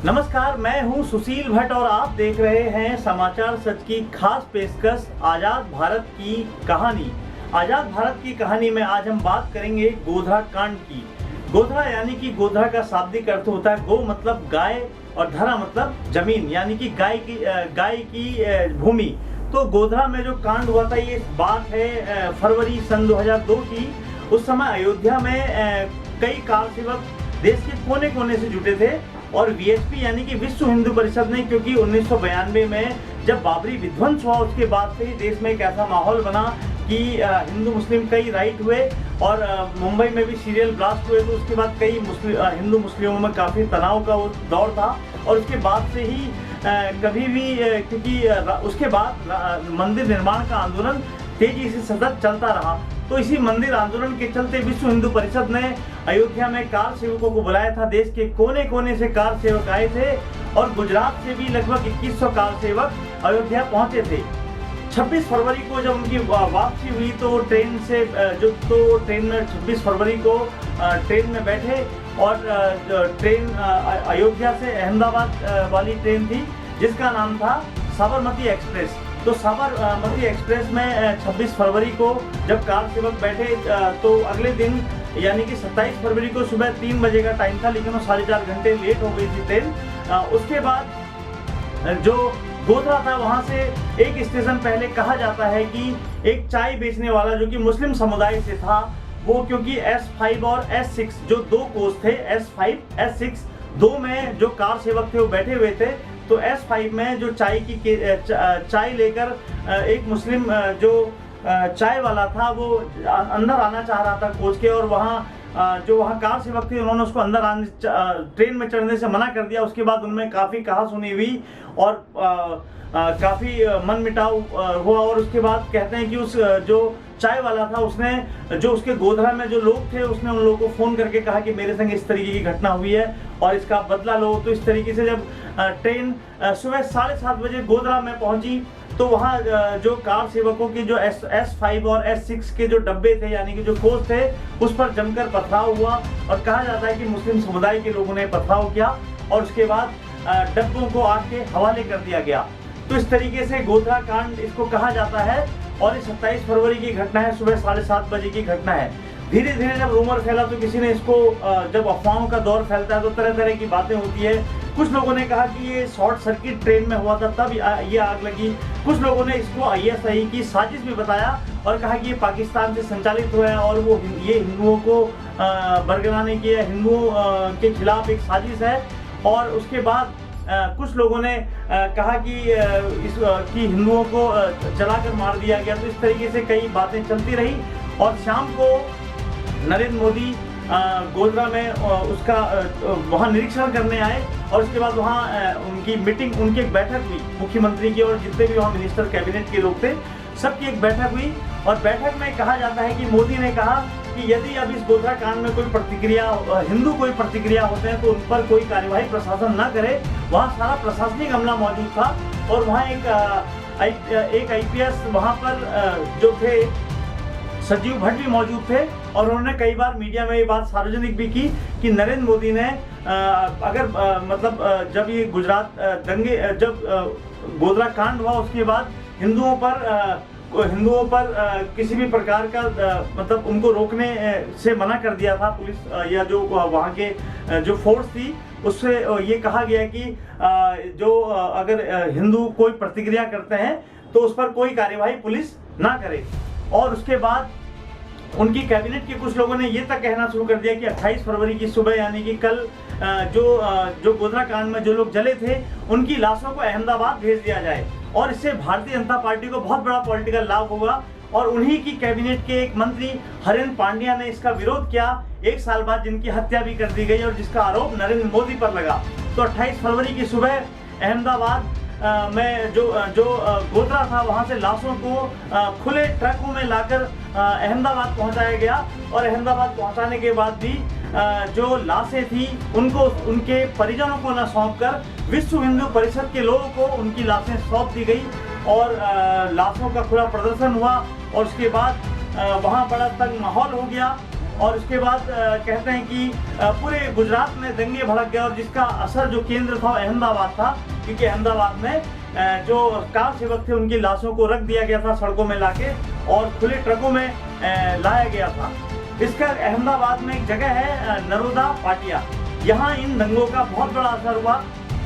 नमस्कार, मैं हूं सुशील भट्ट और आप देख रहे हैं समाचार सच की खास पेशकश आजाद भारत की कहानी। आजाद भारत की कहानी में आज हम बात करेंगे गोधरा कांड की। गोधरा यानी कि गोधरा का शाब्दिक अर्थ होता है गो मतलब गाय और धरा मतलब जमीन यानी कि गाय की भूमि। तो गोधरा में जो कांड हुआ था ये बात है फरवरी सन 2002 की। उस समय अयोध्या में कई कार सेवक देश के कोने कोने से जुटे थे और वीएचपी यानी कि विश्व हिंदू परिषद ने, क्योंकि 1992 में जब बाबरी विध्वंस हुआ उसके बाद से ही देश में एक ऐसा माहौल बना कि हिंदू मुस्लिम कई राइट हुए और मुंबई में भी सीरियल ब्लास्ट हुए, तो उसके बाद कई हिंदू मुस्लिमों में काफ़ी तनाव का वो दौर था। और उसके बाद से ही कभी भी क्योंकि उसके बाद मंदिर निर्माण का आंदोलन तेजी से सतत चलता रहा। तो इसी मंदिर आंदोलन के चलते विश्व हिंदू परिषद ने अयोध्या में कार सेवकों को बुलाया था। देश के कोने कोने से कार सेवक आए थे और गुजरात से भी लगभग 2100 कार सेवक अयोध्या पहुंचे थे। 26 फरवरी को जब उनकी वापसी हुई तो ट्रेन में 26 फरवरी को ट्रेन में बैठे और ट्रेन अयोध्या से अहमदाबाद वाली ट्रेन थी जिसका नाम था साबरमती एक्सप्रेस। तो साबरमती एक्सप्रेस में 26 फरवरी को जब कार सेवक बैठे तो अगले दिन यानी कि 27 फरवरी को सुबह 3 बजे का टाइम था, लेकिन वो 4.5 घंटे लेट हो गई थी ट्रेन। उसके बाद जो गोधरा था वहाँ से एक स्टेशन पहले कहा जाता है कि एक चाय बेचने वाला जो कि मुस्लिम समुदाय से था, वो क्योंकि S5 और S6 जो दो कोच थे, S5 S6 दो में जो कार सेवक थे वो बैठे हुए थे। तो S5 में जो चाय लेकर एक मुस्लिम जो चाय वाला था वो अंदर आना चाह रहा था कोच के, और वहाँ कार सेवक थे उन्होंने उसको अंदर ट्रेन में चढ़ने से मना कर दिया। उसके बाद उनमें काफ़ी कहासुनी हुई और काफ़ी मनमुटाव हुआ। और उसके बाद कहते हैं कि उस जो चाय वाला था उसने जो उसके गोधरा में जो लोग थे उसने उन लोगों को फ़ोन करके कहा कि मेरे संग इस तरीके की घटना हुई है और इसका बदला लो। तो इस तरीके से जब ट्रेन सुबह 7:30 बजे गोधरा में पहुंची तो वहाँ जो कार सेवकों की जो S5 और S6 के जो डब्बे थे यानी कि जो कोच थे उस पर जमकर पथराव हुआ और कहा जाता है कि मुस्लिम समुदाय के लोगों ने पथराव किया और उसके बाद डब्बों को आग के हवाले कर दिया गया। तो इस तरीके से गोधरा कांड इसको कहा जाता है और ये 27 फरवरी की घटना है, सुबह 7:30 बजे की घटना है। धीरे धीरे जब रूमर फैला तो किसी ने इसको जब अफवाहों का दौर फैलता है तो तरह तरह की बातें होती है। कुछ लोगों ने कहा कि ये शॉर्ट सर्किट ट्रेन में हुआ था तब ये आग लगी। कुछ लोगों ने इसको ISI की साजिश भी बताया और कहा कि ये पाकिस्तान से संचालित हुआ है और वो ये हिंदुओं को बरगलाने की हिंदुओं के खिलाफ एक साजिश है। और उसके बाद कुछ लोगों ने कहा कि हिंदुओं को जलाकर मार दिया गया। तो इस तरीके से कई बातें चलती रही और शाम को नरेंद्र मोदी गोधरा में उसका वहाँ निरीक्षण करने आए और उसके बाद वहाँ उनकी मीटिंग, उनकी एक बैठक हुई मुख्यमंत्री की और जितने भी वहाँ मिनिस्टर कैबिनेट के लोग थे सबकी एक बैठक हुई। और बैठक में कहा जाता है कि मोदी ने कहा कि यदि अब इस गोधरा कांड में कोई प्रतिक्रिया हिंदू कोई प्रतिक्रिया होते हैं तो उन पर कोई कार्यवाही प्रशासन न करे। वहाँ सारा प्रशासनिक अमला मौजूद था और वहाँ एक IPS वहाँ पर जो थे संजीव भट्ट भी मौजूद थे और उन्होंने कई बार मीडिया में ये बात सार्वजनिक भी की कि नरेंद्र मोदी ने जब ये गुजरात जब गोधरा कांड हुआ उसके बाद हिंदुओं पर किसी भी प्रकार का मतलब उनको रोकने से मना कर दिया था पुलिस या जो वहाँ के जो फोर्स थी उससे ये कहा गया कि जो अगर हिंदू कोई प्रतिक्रिया करते हैं तो उस पर कोई कार्यवाही पुलिस ना करे। और उसके बाद उनकी कैबिनेट के कुछ लोगों ने ये तक कहना शुरू कर दिया कि 28 फरवरी की सुबह यानी कि कल जो गोधरा कांड में जो लोग जले थे उनकी लाशों को अहमदाबाद भेज दिया जाए और इससे भारतीय जनता पार्टी को बहुत बड़ा पॉलिटिकल लाभ होगा। और उन्हीं की कैबिनेट के एक मंत्री हरेंद्र पांड्या ने इसका विरोध किया 1 साल बाद, जिनकी हत्या भी कर दी गई और जिसका आरोप नरेंद्र मोदी पर लगा। तो 28 फरवरी की सुबह अहमदाबाद में जो गोधरा था वहाँ से लाशों को खुले ट्रकों में लाकर अहमदाबाद पहुँचाया गया और अहमदाबाद पहुँचाने के बाद भी जो लाशें थी उनको उनके परिजनों को न सौंपकर विश्व हिंदू परिषद के लोगों को उनकी लाशें सौंप दी गई और लाशों का खुला प्रदर्शन हुआ और उसके बाद वहाँ बड़ा तंग माहौल हो गया। और उसके बाद कहते हैं कि पूरे गुजरात में दंगे भड़क गए और जिसका असर जो केंद्र था अहमदाबाद था, क्योंकि अहमदाबाद में जो कार सेवक थे उनकी लाशों को रख दिया गया था सड़कों में लाके और खुले ट्रकों में लाया गया था। इसका अहमदाबाद में एक जगह है नरोदा पाटिया, यहाँ इन दंगों का बहुत बड़ा असर हुआ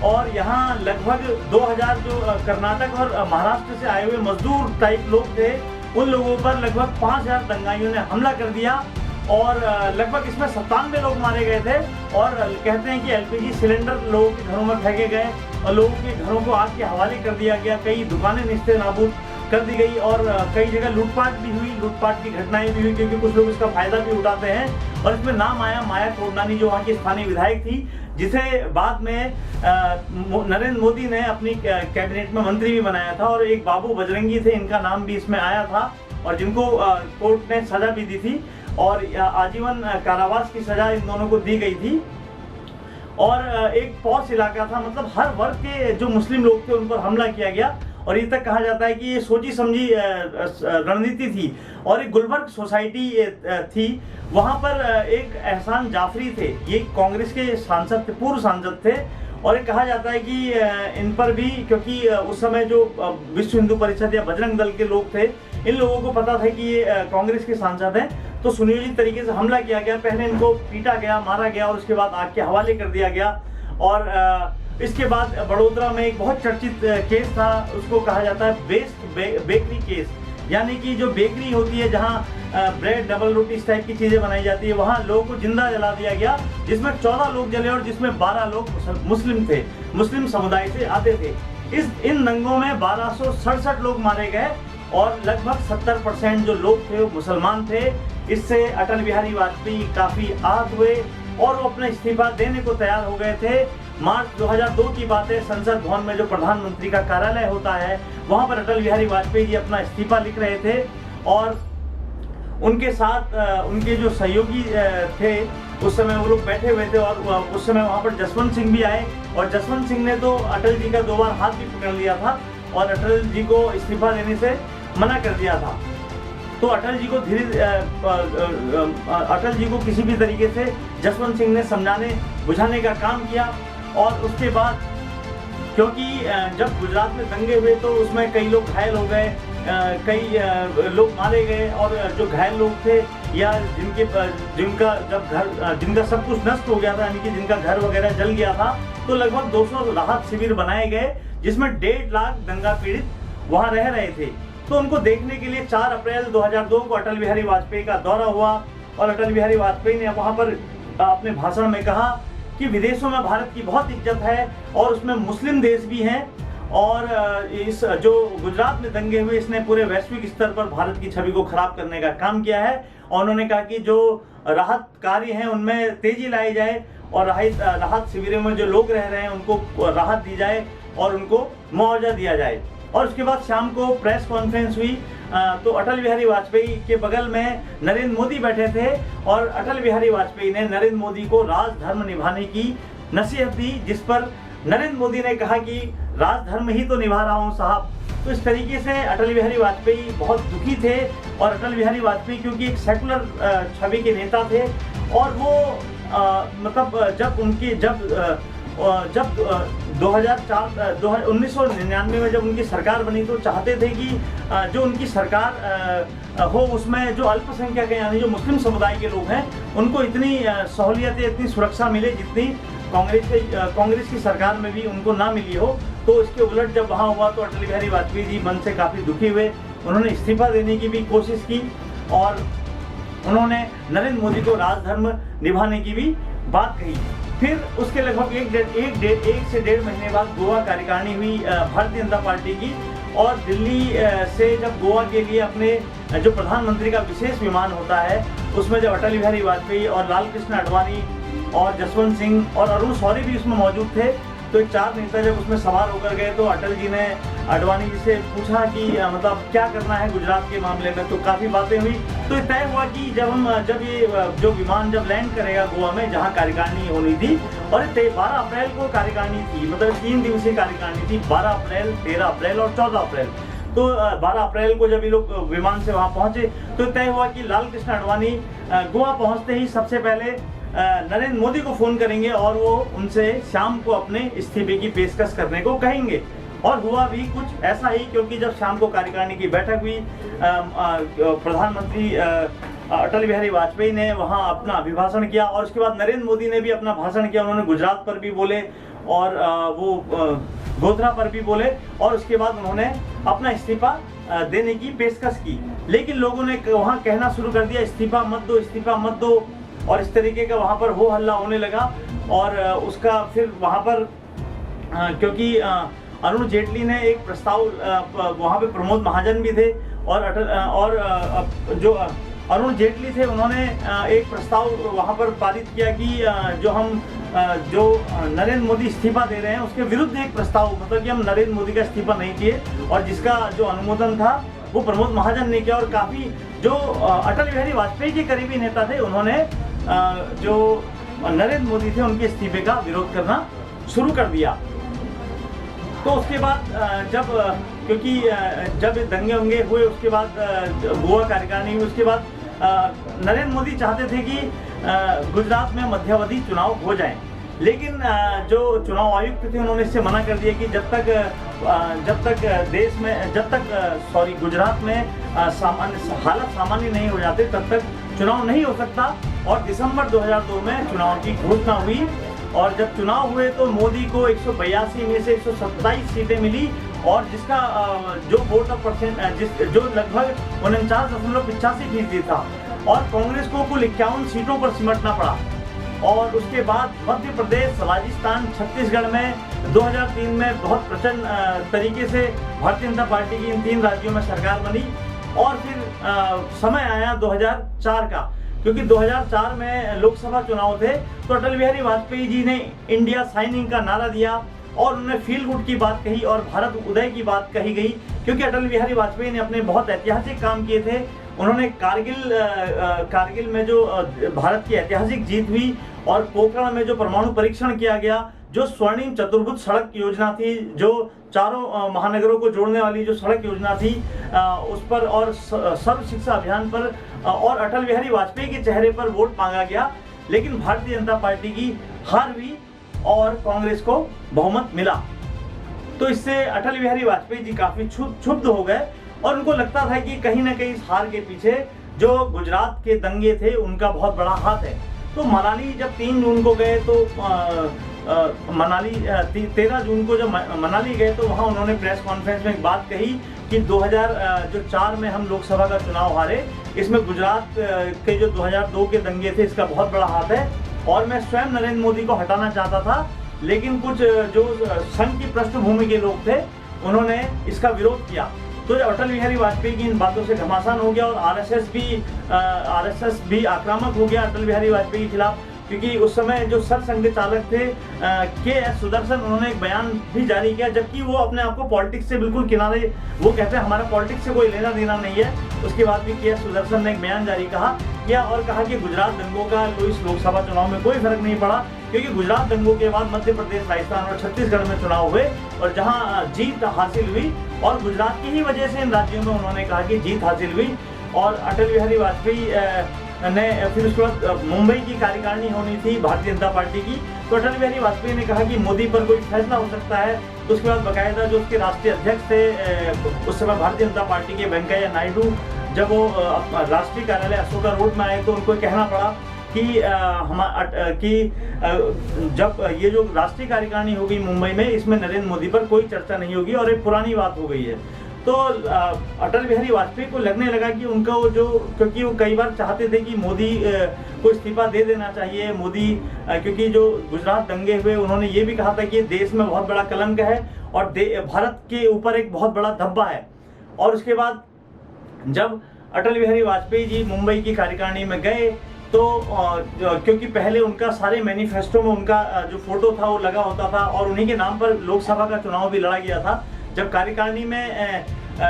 और यहाँ लगभग 2000 जो कर्नाटक और महाराष्ट्र से आए हुए मजदूर टाइप लोग थे, उन लोगों पर लगभग 5000 दंगाइयों ने हमला कर दिया और लगभग इसमें 97 लोग मारे गए थे। और कहते हैं कि एलपीजी सिलेंडर लोगों के घरों में फेंके गए और लोगों के घरों को आग के हवाले कर दिया गया, कई दुकानें निस्ते नाबूद कर दी गई और कई जगह लूटपाट भी हुई, लूटपाट की घटनाएं भी हुई, क्योंकि कुछ लोग इसका फायदा भी उठाते हैं। और इसमें नाम आया माया कोडनानी, जो वहाँ की स्थानीय विधायक थी, जिसे बाद में नरेंद्र मोदी ने अपनी कैबिनेट में मंत्री भी बनाया था। और एक बाबू बजरंगी थे, इनका नाम भी इसमें आया था और जिनको कोर्ट ने सजा भी दी थी और आजीवन कारावास की सजा इन दोनों को दी गई थी। और एक पॉश इलाका था, मतलब हर वर्ग के जो मुस्लिम लोग थे उन पर हमला किया गया और ये तक कहा जाता है कि ये सोची समझी रणनीति थी। और एक गुलबर्ग सोसाइटी थी, वहाँ पर एक एहसान जाफरी थे, ये कांग्रेस के सांसद थे, पूर्व सांसद थे। और ये कहा जाता है कि इन पर भी, क्योंकि उस समय जो विश्व हिंदू परिषद या बजरंग दल के लोग थे, इन लोगों को पता था कि ये कांग्रेस के सांसद हैं, तो सुनियोजित तरीके से हमला किया गया। पहले इनको पीटा गया, मारा गया और उसके बाद आग के हवाले कर दिया गया। और इसके बाद बड़ोदरा में एक बहुत चर्चित केस था, उसको कहा जाता है बेस्ट बेकरी केस, यानी कि जो बेकरी होती है जहाँ ब्रेड, डबल रोटी, इस टाइप की चीज़ें बनाई जाती है, वहाँ लोगों को जिंदा जला दिया गया, जिसमें 14 लोग जले और जिसमें 12 लोग मुस्लिम थे, मुस्लिम समुदाय से आते थे। इन दंगों में 1267 लोग मारे गए और लगभग 70% जो लोग थे वो मुसलमान थे। इससे अटल बिहारी वाजपेयी काफ़ी आहत हुए और वो अपना इस्तीफा देने को तैयार हो गए थे। मार्च 2002 की बात है, संसद भवन में जो प्रधानमंत्री का कार्यालय होता है, वहाँ पर अटल बिहारी वाजपेयी जी अपना इस्तीफा लिख रहे थे और उनके साथ उनके जो सहयोगी थे उस समय वो लोग बैठे हुए थे और उस समय वहाँ पर जसवंत सिंह भी आए और जसवंत सिंह ने तो अटल जी का 2 बार हाथ भी पकड़ लिया था और अटल जी को इस्तीफा देने से मना कर दिया था। तो अटल जी को किसी भी तरीके से जसवंत सिंह ने समझाने बुझाने का काम किया। और उसके बाद क्योंकि जब गुजरात में दंगे हुए तो उसमें कई लोग घायल हो गए, कई लोग मारे गए और जो घायल लोग थे या जिनका सब कुछ नष्ट हो गया था, यानी कि जिनका घर वगैरह जल गया था, तो लगभग 200 राहत शिविर बनाए गए जिसमें 1.5 लाख दंगा पीड़ित वहाँ रह रहे थे। तो उनको देखने के लिए 4 अप्रैल 2002 को अटल बिहारी वाजपेयी का दौरा हुआ और अटल बिहारी वाजपेयी ने वहाँ पर अपने भाषण में कहा कि विदेशों में भारत की बहुत इज्जत है और उसमें मुस्लिम देश भी हैं और इस जो गुजरात में दंगे हुए इसने पूरे वैश्विक स्तर पर भारत की छवि को खराब करने का काम किया है। और उन्होंने कहा कि जो राहत कार्य हैं उनमें तेजी लाई जाए और राहत शिविरों में जो लोग रह रहे हैं उनको राहत दी जाए और उनको मुआवजा दिया जाए। और उसके बाद शाम को प्रेस कॉन्फ्रेंस हुई तो अटल बिहारी वाजपेयी के बगल में नरेंद्र मोदी बैठे थे और अटल बिहारी वाजपेयी ने नरेंद्र मोदी को राजधर्म निभाने की नसीहत दी, जिस पर नरेंद्र मोदी ने कहा कि राजधर्म ही तो निभा रहा हूँ साहब। तो इस तरीके से अटल बिहारी वाजपेयी बहुत दुखी थे और अटल बिहारी वाजपेयी क्योंकि एक सेकुलर छवि के नेता थे और वो मतलब जब 1999 में जब उनकी सरकार बनी तो चाहते थे कि जो उनकी सरकार हो उसमें जो अल्पसंख्यक हैं यानी जो मुस्लिम समुदाय के लोग हैं उनको इतनी सहूलियतें, इतनी सुरक्षा मिले जितनी कांग्रेस की सरकार में भी उनको ना मिली हो। तो इसके उलट जब वहाँ हुआ तो अटल बिहारी वाजपेयी जी मन से काफ़ी दुखी हुए, उन्होंने इस्तीफा देने की भी कोशिश की और उन्होंने नरेंद्र मोदी को राजधर्म निभाने की भी बात कही। फिर उसके लगभग एक से डेढ़ महीने बाद गोवा कार्यकारिणी हुई भारतीय जनता पार्टी की और दिल्ली से जब गोवा के लिए अपने जो प्रधानमंत्री का विशेष विमान होता है उसमें जब अटल बिहारी वाजपेयी और लाल कृष्ण आडवाणी और जसवंत सिंह और अरुण शौरी भी उसमें मौजूद थे, तो 4 नेता जब उसमें सवार होकर गए तो अटल जी ने आडवाणी जी से पूछा कि मतलब क्या करना है गुजरात के मामले में। तो काफ़ी बातें हुई तो तय हुआ कि जब ये जो विमान जब लैंड करेगा गोवा में जहां कार्यकारिणी होनी थी और 12 अप्रैल को कार्यकारिणी थी, मतलब 3 दिवसीय कार्यकारिणी थी, 12 अप्रैल, 13 अप्रैल और 14 अप्रैल। तो 12 अप्रैल को जब ये लोग विमान से वहां पहुंचे तो तय हुआ कि लाल कृष्ण आडवाणी गोवा पहुंचते ही सबसे पहले नरेंद्र मोदी को फोन करेंगे और वो उनसे शाम को अपने इस्तीफे की पेशकश करने को कहेंगे। और हुआ भी कुछ ऐसा ही, क्योंकि जब शाम को कार्यकारिणी की बैठक हुई, प्रधानमंत्री अटल बिहारी वाजपेयी ने वहां अपना अभिभाषण किया और उसके बाद नरेंद्र मोदी ने भी अपना भाषण किया। उन्होंने गुजरात पर भी बोले और वो गोधरा पर भी बोले और उसके बाद उन्होंने अपना इस्तीफा देने की पेशकश की। लेकिन लोगों ने वहां कहना शुरू कर दिया इस्तीफा मत दो, इस्तीफा मत दो, और इस तरीके का वहां पर हो हल्ला होने लगा। और उसका फिर वहां पर क्योंकि अरुण जेटली ने एक प्रस्ताव, वहां पे प्रमोद महाजन भी थे और जो अरुण जेटली थे उन्होंने एक प्रस्ताव वहां पर पारित किया कि जो नरेंद्र मोदी इस्तीफा दे रहे हैं उसके विरुद्ध एक प्रस्ताव, मतलब कि हम नरेंद्र मोदी का इस्तीफा नहीं चाहिए, और जिसका जो अनुमोदन था वो प्रमोद महाजन ने किया। और काफी जो अटल बिहारी वाजपेयी के करीबी नेता थे उन्होंने जो नरेंद्र मोदी थे उनके इस्तीफे का विरोध करना शुरू कर दिया। तो उसके बाद क्योंकि जब दंगे वंगे हुए उसके बाद गोवा कार्यकारिणी हुई, उसके बाद नरेंद्र मोदी चाहते थे कि गुजरात में मध्यावधि चुनाव हो जाएं, लेकिन जो चुनाव आयुक्त थे उन्होंने इससे मना कर दिया कि गुजरात में हालत सामान्य नहीं हो जाते तब तक चुनाव नहीं हो सकता। और दिसंबर 2002 में चुनाव की घोषणा हुई और जब चुनाव हुए तो मोदी को 182 में से 127 सीटें मिली और जिसका जो वोट ऑफ परसेंट जो लगभग 49.85% था, और कांग्रेस को कुल 51 सीटों पर सिमटना पड़ा। और उसके बाद मध्य प्रदेश, राजस्थान, छत्तीसगढ़ में 2003 में बहुत प्रचंड तरीके से भारतीय जनता पार्टी की इन 3 राज्यों में सरकार बनी। और फिर समय आया 2004 का, क्योंकि 2004 में लोकसभा चुनाव थे तो अटल बिहारी वाजपेयी जी ने इंडिया साइनिंग का नारा दिया और उन्होंने फील गुड की बात कही और भारत उदय की बात कही गई, क्योंकि अटल बिहारी वाजपेयी ने अपने बहुत ऐतिहासिक काम किए थे। उन्होंने कारगिल में जो भारत की ऐतिहासिक जीत हुई और पोखरण में जो परमाणु परीक्षण किया गया, जो स्वर्णिम चतुर्भुज सड़क योजना थी, जो चारों महानगरों को जोड़ने वाली जो सड़क योजना थी उस पर, और सर्व शिक्षा अभियान पर, और अटल बिहारी वाजपेयी के चेहरे पर वोट मांगा गया। लेकिन भारतीय जनता पार्टी की हार हुई और कांग्रेस को बहुमत मिला। तो इससे अटल बिहारी वाजपेयी जी काफी क्षुब्ध हो गए और उनको लगता था कि कहीं ना कहीं इस हार के पीछे जो गुजरात के दंगे थे उनका बहुत बड़ा हाथ है। तो मनाली जब 3 जून को गए तो मनाली 13 जून को जब मनाली गए तो वहां उन्होंने प्रेस कॉन्फ्रेंस में एक बात कही कि 2004 में हम लोकसभा का चुनाव हारे, इसमें गुजरात के जो 2002 के दंगे थे इसका बहुत बड़ा हाथ है और मैं स्वयं नरेंद्र मोदी को हटाना चाहता था, लेकिन कुछ जो संघ की पृष्ठभूमि के लोग थे उन्होंने इसका विरोध किया। तो अटल बिहारी वाजपेयी की इन बातों से घमासान हो गया और आरएसएस भी आक्रामक हो गया अटल बिहारी वाजपेयी के खिलाफ, क्योंकि उस समय जो सरसंघ चालक थे के.एस. सुदर्शन, उन्होंने एक बयान भी जारी किया, जबकि वो अपने आप को पॉलिटिक्स से बिल्कुल किनारे, वो कहते हैं हमारा पॉलिटिक्स से कोई लेना देना नहीं है। उसके बाद भी के.एस. सुदर्शन ने एक बयान जारी किया और कहा कि गुजरात दंगों का इस लोकसभा चुनाव में कोई फर्क नहीं पड़ा, क्योंकि गुजरात दंगों के बाद मध्य प्रदेश, राजस्थान और छत्तीसगढ़ में चुनाव हुए और जहां जीत हासिल हुई और गुजरात की ही वजह से इन राज्यों में उन्होंने कहा कि जीत हासिल हुई। और अटल बिहारी वाजपेयी ने फिर उसके बाद मुंबई की कार्यकारिणी होनी थी भारतीय जनता पार्टी की, तो अटल बिहारी वाजपेयी ने कहा कि मोदी पर कोई फैसला हो सकता है। तो उसके बाद बाकायदा जो उसके राष्ट्रीय अध्यक्ष थे उस समय भारतीय जनता पार्टी के वेंकैया नायडू, जब वो राष्ट्रीय कार्यालय अशोका रोड में आए तो उनको कहना पड़ा कि जब ये जो राष्ट्रीय कार्यकारिणी होगी मुंबई में, इसमें नरेंद्र मोदी पर कोई चर्चा नहीं होगी और एक पुरानी बात हो गई है। तो अटल बिहारी वाजपेयी को लगने लगा कि उनका वो जो, क्योंकि वो कई बार चाहते थे कि मोदी को इस्तीफा दे देना चाहिए, मोदी क्योंकि जो गुजरात दंगे हुए उन्होंने ये भी कहा था कि देश में बहुत बड़ा कलंक है और भारत के ऊपर एक बहुत बड़ा धब्बा है। और उसके बाद जब अटल बिहारी वाजपेयी जी मुंबई की कार्यकारिणी में गए तो क्योंकि पहले उनका सारे मैनिफेस्टो में उनका जो फोटो था वो लगा होता था और उन्हीं के नाम पर लोकसभा का चुनाव भी लड़ा गया था। जब कार्यकारिणी में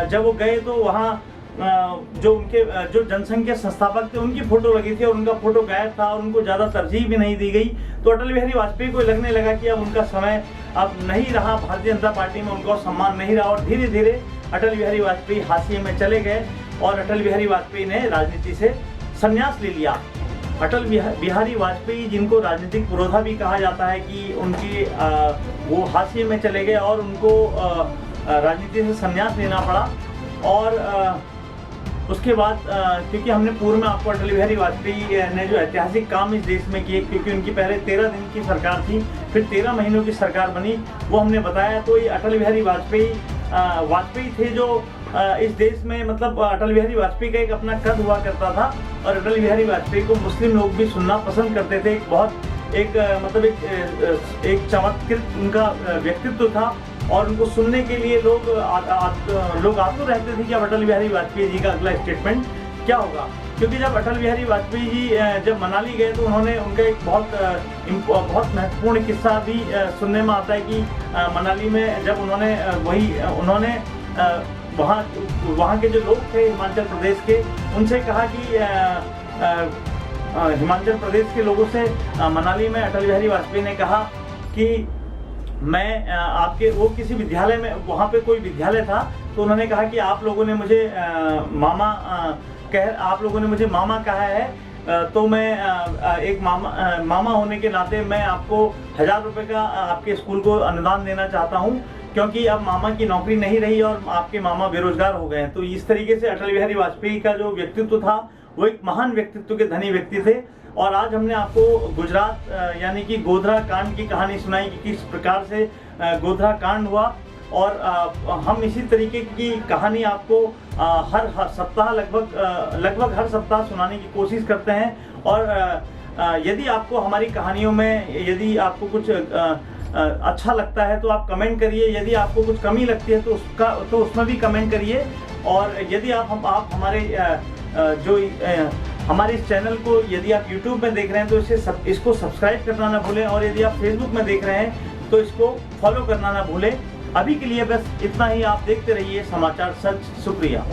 जब वो गए तो वहाँ जो उनके जो जनसंघ के संस्थापक थे उनकी फोटो लगी थी और उनका फोटो गायब था और उनको ज़्यादा तरजीह भी नहीं दी गई। तो अटल बिहारी वाजपेयी को लगने लगा कि अब उनका समय अब नहीं रहा भारतीय जनता पार्टी में, उनको सम्मान नहीं रहा और धीरे धीरे अटल बिहारी वाजपेयी हाशिए में चले गए और अटल बिहारी वाजपेयी ने राजनीति से संन्यास ले लिया। अटल बिहारी वाजपेयी, जिनको राजनीतिक पुरोधा भी कहा जाता है, कि उनकी वो हाशिए में चले गए और उनको राजनीति से संन्यास लेना पड़ा। और उसके बाद क्योंकि हमने पूर्व में आपको अटल बिहारी वाजपेयी ने जो ऐतिहासिक काम इस देश में किए, क्योंकि उनकी पहले 13 दिन की सरकार थी, फिर 13 महीनों की सरकार बनी, वो हमने बताया। तो ये अटल बिहारी वाजपेयी थे जो इस देश में, मतलब अटल बिहारी वाजपेयी का एक अपना कद हुआ करता था और अटल बिहारी वाजपेयी को मुस्लिम लोग भी सुनना पसंद करते थे। एक चमत्कृत उनका व्यक्तित्व था और उनको सुनने के लिए लोग आतुर रहते थे कि अब अटल बिहारी वाजपेयी जी का अगला स्टेटमेंट क्या होगा। क्योंकि जब अटल बिहारी वाजपेयी जी जब मनाली गए तो उन्होंने उनका एक बहुत महत्वपूर्ण किस्सा भी सुनने में आता है कि मनाली में जब उन्होंने वहाँ के जो लोग थे हिमाचल प्रदेश के, उनसे कहा कि हिमाचल प्रदेश के लोगों से मनाली में अटल बिहारी वाजपेयी ने कहा कि मैं आपके, वो किसी विद्यालय में, वहाँ पे कोई विद्यालय था, तो उन्होंने कहा कि आप लोगों ने मुझे मामा कहा है, तो मैं एक मामा होने के नाते मैं आपको 1000 रुपये का आपके स्कूल को अनुदान देना चाहता हूँ, क्योंकि अब मामा की नौकरी नहीं रही और आपके मामा बेरोजगार हो गए हैं। तो इस तरीके से अटल बिहारी वाजपेयी का जो व्यक्तित्व था वो एक महान व्यक्तित्व के धनी व्यक्ति थे। और आज हमने आपको गुजरात यानी कि गोधरा कांड की कहानी सुनाई कि किस प्रकार से गोधरा कांड हुआ। और हम इसी तरीके की कहानी आपको हर सप्ताह लगभग हर सप्ताह सुनाने की कोशिश करते हैं। और यदि आपको हमारी कहानियों में यदि आपको कुछ अच्छा लगता है तो आप कमेंट करिए, यदि आपको कुछ कमी लगती है तो उसमें भी कमेंट करिए। और यदि आप हमारे इस चैनल को यदि आप YouTube में देख रहे हैं तो इसको सब्सक्राइब करना ना भूलें, और यदि आप Facebook में देख रहे हैं तो इसको फॉलो करना ना भूलें। अभी के लिए बस इतना ही। आप देखते रहिए समाचार सच। शुक्रिया।